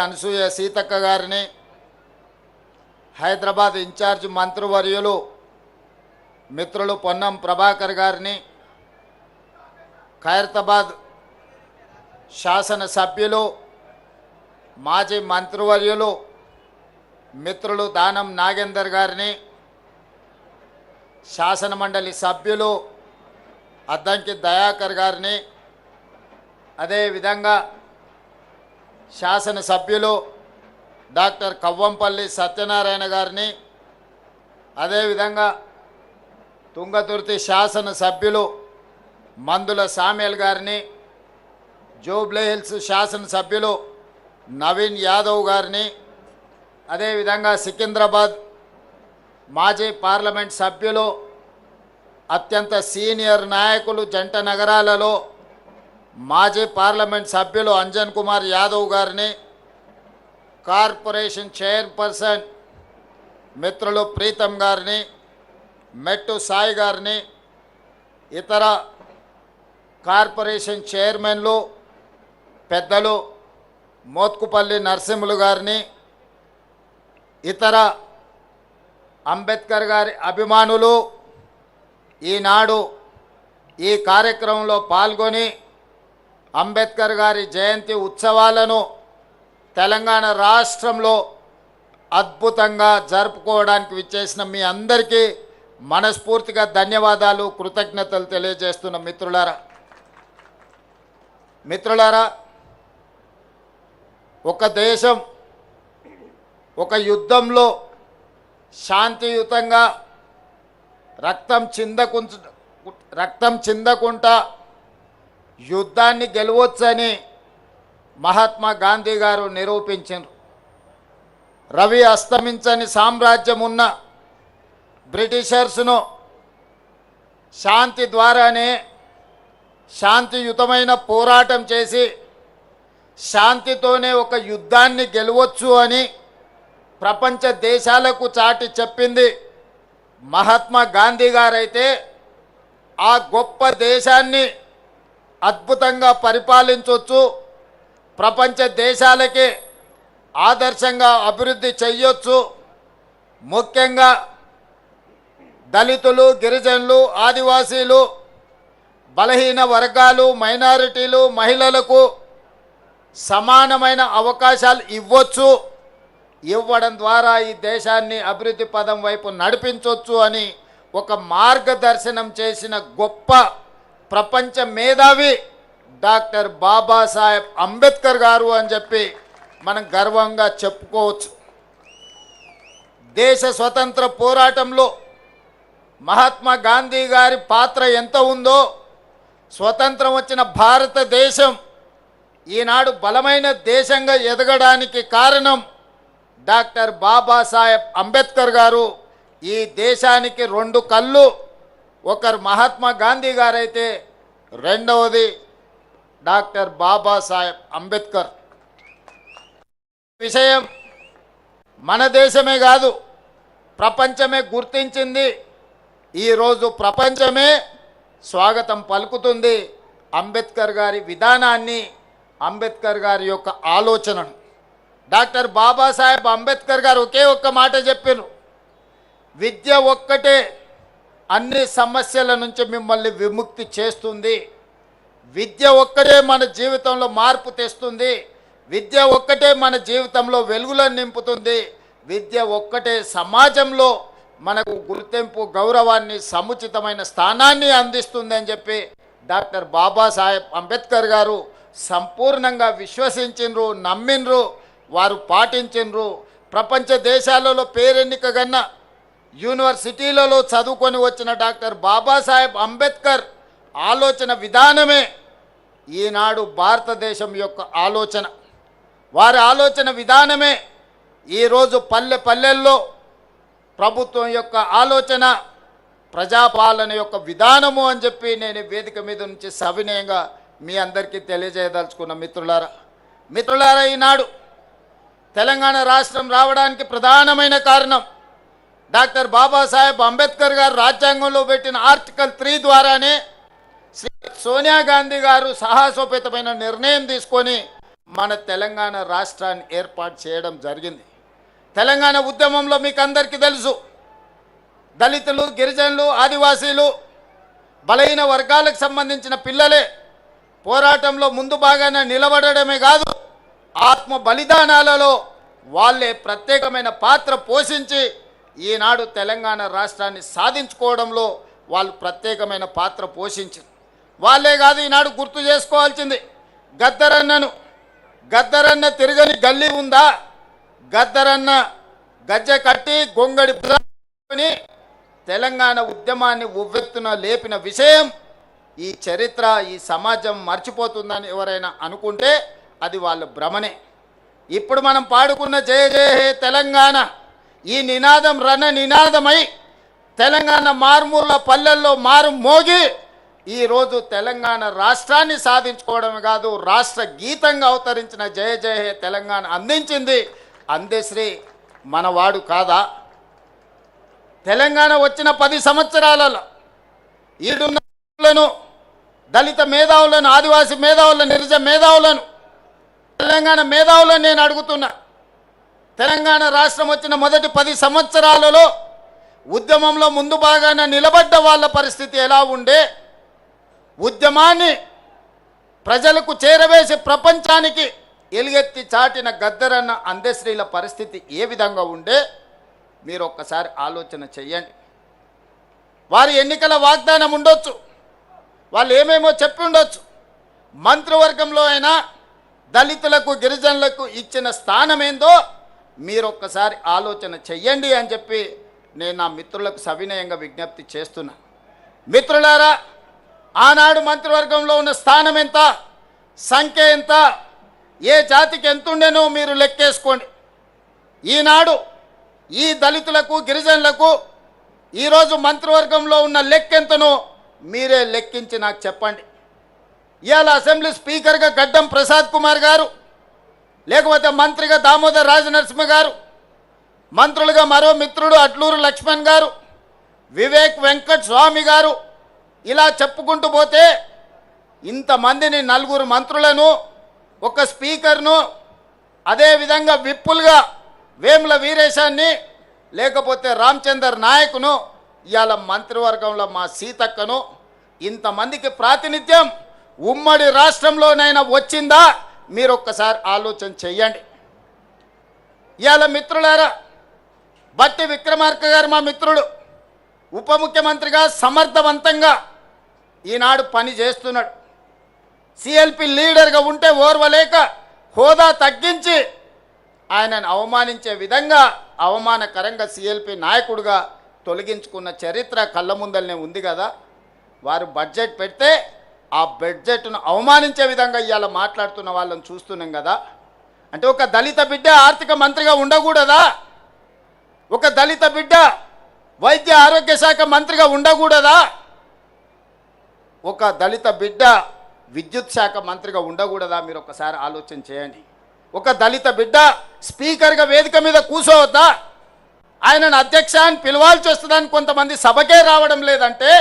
అనసూయ సీతక్క గారిని, హైదరాబాద్ ఇన్ఛార్జ్ మంత్రివర్యులు మిత్రులు పొన్నం ప్రభాకర్ గారిని, ఖైరతాబాద్ శాసనసభ్యులు మాజీ మంత్రివర్యులు మిత్రులు దానం నాగేందర్ గారిని, శాసనమండలి సభ్యులు అద్దంకి దయాకర్ గారిని, అదేవిధంగా శాసనసభ్యులు డాక్టర్ కవ్వంపల్లి సత్యనారాయణ గారిని, అదేవిధంగా తుంగతుర్తి శాసనసభ్యులు మందుల సామ్యుల్ గారిని, జూబ్లీ హిల్స్ శాసనసభ్యులు నవీన్ యాదవ్ గారిని, అదేవిధంగా సికింద్రాబాద్ మాజీ పార్లమెంట్ సభ్యులు అత్యంత సీనియర్ నాయకులు జంట నగరాలలో మాజీ పార్లమెంట్ సభ్యులు అంజన్ కుమార్ యాదవ్ గారిని, కార్పొరేషన్ చైర్పర్సన్ మిత్రులు ప్రీతం గారిని, మెట్టు సాయి గారిని, ఇతర కార్పొరేషన్ చైర్మన్లు పెద్దలు మోత్కుపల్లి నరసింహులు గారిని, ఇతర అంబేద్కర్ గారి అభిమానులు ఈనాడు ఈ కార్యక్రమంలో పాల్గొని అంబేద్కర్ గారి జయంతి ఉత్సవాలను తెలంగాణ రాష్ట్రంలో అద్భుతంగా జరుపుకోవడానికి విచ్చేసిన మీ అందరికీ మనస్ఫూర్తిగా ధన్యవాదాలు, కృతజ్ఞతలు తెలియజేస్తున్న మిత్రులారా, ఒక దేశం ఒక యుద్ధంలో శాంతియుతంగా రక్తం చిందకుండా యుద్ధాన్ని గెలవచ్చని మహాత్మా గాంధీ గారు నిరూపించారు. రవి అస్తమించని సామ్రాజ్యం ఉన్న బ్రిటిషర్స్ను శాంతి ద్వారానే శాంతియుతమైన పోరాటం చేసి శాంతితోనే ఒక యుద్ధాన్ని గెలవచ్చు అని ప్రపంచ దేశాలకు చాటి చెప్పింది మహాత్మా గాంధీ గారైతే, ఆ గొప్ప దేశాన్ని అద్భుతంగా పరిపాలించవచ్చు, ప్రపంచ దేశాలకే ఆదర్శంగా అభివృద్ధి చెయ్యొచ్చు. ముఖ్యంగా దళితులు, గిరిజనులు, ఆదివాసీలు, బలహీన వర్గాలు, మైనారిటీలు, మహిళలకు సమానమైన అవకాశాలు ఇవ్వడం ద్వారా ఈ దేశాన్ని అభివృద్ధి పదం వైపు నడిపించవచ్చు అని ఒక మార్గదర్శనం చేసిన గొప్ప ప్రపంచ మేధావి డాక్టర్ బాబాసాహెబ్ అంబేద్కర్ గారు అని చెప్పి మనం గర్వంగా చెప్పుకోవచ్చు. దేశ స్వతంత్ర పోరాటంలో మహాత్మా గాంధీ గారి పాత్ర ఎంత ఉందో, స్వతంత్రం వచ్చిన భారతదేశం ఈనాడు బలమైన దేశంగా ఎదగడానికి కారణం డాక్టర్ బాబాసాహెబ్ అంబేద్కర్ గారు. ఈ దేశానికి రెండు కళ్ళు, ఒకరు మహాత్మా గాంధీ గారైతే రెండవది డాక్టర్ బాబాసాహెబ్ అంబేద్కర్. విషయం మన దేశమే కాదు, ప్రపంచమే గుర్తించింది. ఈరోజు ప్రపంచమే స్వాగతం పలుకుతుంది అంబేద్కర్ గారి విధానాన్ని, అంబేద్కర్ గారి యొక్క ఆలోచనను. డాక్టర్ బాబాసాహెబ్ అంబేద్కర్ గారు ఒకే ఒక్క మాట చెప్పారు, విద్య ఒక్కటే అన్ని సమస్యల నుంచి మిమ్మల్ని విముక్తి చేస్తుంది, విద్య ఒక్కటే మన జీవితంలో మార్పు తెస్తుంది, విద్య ఒక్కటే మన జీవితంలో వెలుగులను నింపుతుంది, విద్య ఒక్కటే సమాజంలో మనకు గుర్తింపు, గౌరవాన్ని, సముచితమైన స్థానాన్ని అందిస్తుంది అని చెప్పి డాక్టర్ బాబాసాహెబ్ అంబేద్కర్ గారు సంపూర్ణంగా విశ్వసించిండ్రు, నమ్మిండ్రు, వారు పాటించిండ్రు. ప్రపంచ దేశాలలో పేరెన్నికగన్న యూనివర్సిటీలలో చదువుకొని వచ్చిన డాక్టర్ బాబాసాహెబ్ అంబేద్కర్ ఆలోచన విధానమే ఈనాడు భారతదేశం యొక్క ఆలోచన. వారి ఆలోచన విధానమే ఈరోజు పల్లెల్లో ప్రభుత్వం యొక్క ఆలోచన, ప్రజాపాలన యొక్క విధానము అని చెప్పి నేను వేదిక మీద నుంచి సవినయంగా మీ అందరికీ తెలియజేయదలుచుకున్న మిత్రులారా, ఈనాడు తెలంగాణ రాష్ట్రం రావడానికి ప్రధానమైన కారణం డాక్టర్ బాబాసాహెబ్ అంబేద్కర్ గారు రాజ్యాంగంలో పెట్టిన ఆర్టికల్ 3 ద్వారానే శ్రీ సోనియా గాంధీ గారు సాహసోపేతమైన నిర్ణయం తీసుకొని మన తెలంగాణ రాష్ట్రాన్ని ఏర్పాటు చేయడం జరిగింది. తెలంగాణ ఉద్యమంలో మీకు అందరికీ తెలుసు, దళితులు, గిరిజనులు, ఆదివాసీలు, బలహీన వర్గాలకు సంబంధించిన పిల్లలే పోరాటంలో ముందు భాగాన నిలబడడమే కాదు, ఆత్మ బలిదానాలలో వాళ్ళే ప్రత్యేకమైన పాత్ర పోషించి ఈనాడు తెలంగాణ రాష్ట్రాన్ని సాధించుకోవడంలో వాళ్ళు ప్రత్యేకమైన పాత్ర పోషించారు. వాళ్ళే కాదు, ఈనాడు గుర్తు చేసుకోవాల్సింది గద్దరన్న తిరగని గల్లీ ఉందా? గద్దరన్న గజ్జె కట్టి గొంగడి తెలంగాణ ఉద్యమాన్ని ఉవ్వెత్తున లేపిన విషయం ఈ చరిత్ర, ఈ సమాజం మర్చిపోతుందని ఎవరైనా అనుకుంటే అది వాళ్ళ భ్రమనే. ఇప్పుడు మనం పాడుకున్న జయ జయ హే తెలంగాణ ఈ నినాదం రణ నినాదమై తెలంగాణ మారుమూల పల్లెల్లో మారు మోగి ఈరోజు తెలంగాణ రాష్ట్రాన్ని సాధించుకోవడమే కాదు, రాష్ట్ర గీతంగా అవతరించిన జయ జయ హే తెలంగాణ అందించింది అందశ్రీ మనవాడు కాదా? తెలంగాణ వచ్చిన 10 సంవత్సరాలలో ఈడున్న దళిత మేధావులను, ఆదివాసీ మేధావులను, నిరజ మేధావులను, తెలంగాణ మేధావులను నేను అడుగుతున్నా. తెలంగాణ రాష్ట్రం వచ్చిన మొదటి 10 సంవత్సరాలలో ఉద్యమంలో ముందు భాగాన నిలబడ్డ వాళ్ళ పరిస్థితి ఎలా ఉండే? ఉద్యమాన్ని ప్రజలకు చేరవేసి ప్రపంచానికి ఎలుగెత్తి చాటిన గద్దరన్న అందశ్రీల పరిస్థితి ఏ విధంగా ఉండే? మీరు ఒక్కసారి ఆలోచన చెయ్యండి. వారి ఎన్నికల వాగ్దానం ఉండొచ్చు, వాళ్ళు ఏమేమో చెప్పి ఉండొచ్చు. మంత్రివర్గంలో అయినా దళితులకు, గిరిజనులకు ఇచ్చిన స్థానం ఏందో మీరు ఒక్కసారి ఆలోచన చెయ్యండి అని చెప్పి నేను నా మిత్రులకు సవినయంగా విజ్ఞప్తి చేస్తున్నా. మిత్రులారా, ఆనాడు మంత్రివర్గంలో ఉన్న స్థానం ఎంత, సంఖ్య ఎంత, ఏ జాతికి ఎంతుండేనో మీరు లెక్కేసుకోండి. ఈనాడు ఈ దళితులకు, గిరిజనులకు ఈరోజు మంత్రివర్గంలో ఉన్న లెక్కెంతనో మీరే లెక్కించి నాకు చెప్పండి. ఇవాళ అసెంబ్లీ స్పీకర్గా గడ్డం ప్రసాద్ కుమార్ గారు, లేకపోతే మంత్రిగా దామోదర్ రాజనరసింహ గారు, మంత్రులుగా మరో మిత్రుడు అట్లూరు లక్ష్మణ్ గారు, వివేక్ వెంకట్ స్వామి గారు, ఇలా చెప్పుకుంటూ పోతే ఇంతమందిని, 4 మంత్రులను, ఒక స్పీకర్ను, అదేవిధంగా విప్పులుగా వేముల వీరేశాన్ని, లేకపోతే రామచందర్ నాయకును, ఇవాళ మంత్రివర్గంలో మా సీతక్కను, ఇంతమందికి ప్రాతినిధ్యం ఉమ్మడి రాష్ట్రంలోనైనా వచ్చిందా? మీరు ఒక్కసారి ఆలోచన చెయ్యండి. ఇవాళ మిత్రులారా, బట్టి విక్రమార్క గారు మా మిత్రుడు, ఉప ముఖ్యమంత్రిగా సమర్థవంతంగా ఈనాడు పని చేస్తున్నాడు. సిఎల్పి లీడర్గా ఉంటే ఓర్వలేక హోదా తగ్గించి ఆయనను అవమానించే విధంగా అవమానకరంగా సిఎల్పి నాయకుడిగా తొలగించుకున్న చరిత్ర కళ్ళ ముందలనే ఉంది కదా. వారు బడ్జెట్ పెడితే ఆ బడ్జెట్ను అవమానించే విధంగా ఇవాళ మాట్లాడుతున్న వాళ్ళని చూస్తున్నాం కదా. అంటే ఒక దళిత బిడ్డ ఆర్థిక మంత్రిగా ఉండకూడదా? ఒక దళిత బిడ్డ వైద్య ఆరోగ్య శాఖ మంత్రిగా ఉండకూడదా? ఒక దళిత బిడ్డ విద్యుత్ శాఖ మంత్రిగా ఉండకూడదా? మీరు ఒకసారి ఆలోచన చేయండి. ఒక దళిత బిడ్డ స్పీకర్గా వేదిక మీద కూర్చోవద్దా? ఆయనను అధ్యక్ష అని పిలవాల్సి వస్తుందని కొంతమంది సభకే రావడం లేదంటే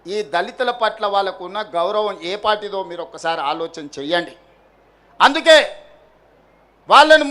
ఈ దళితుల పట్ల వాళ్ళకు ఉన్న గౌరవం ఏ పాటిదో మీరు ఒక్కసారి ఆలోచన చెయ్యండి. అందుకే వాళ్ళను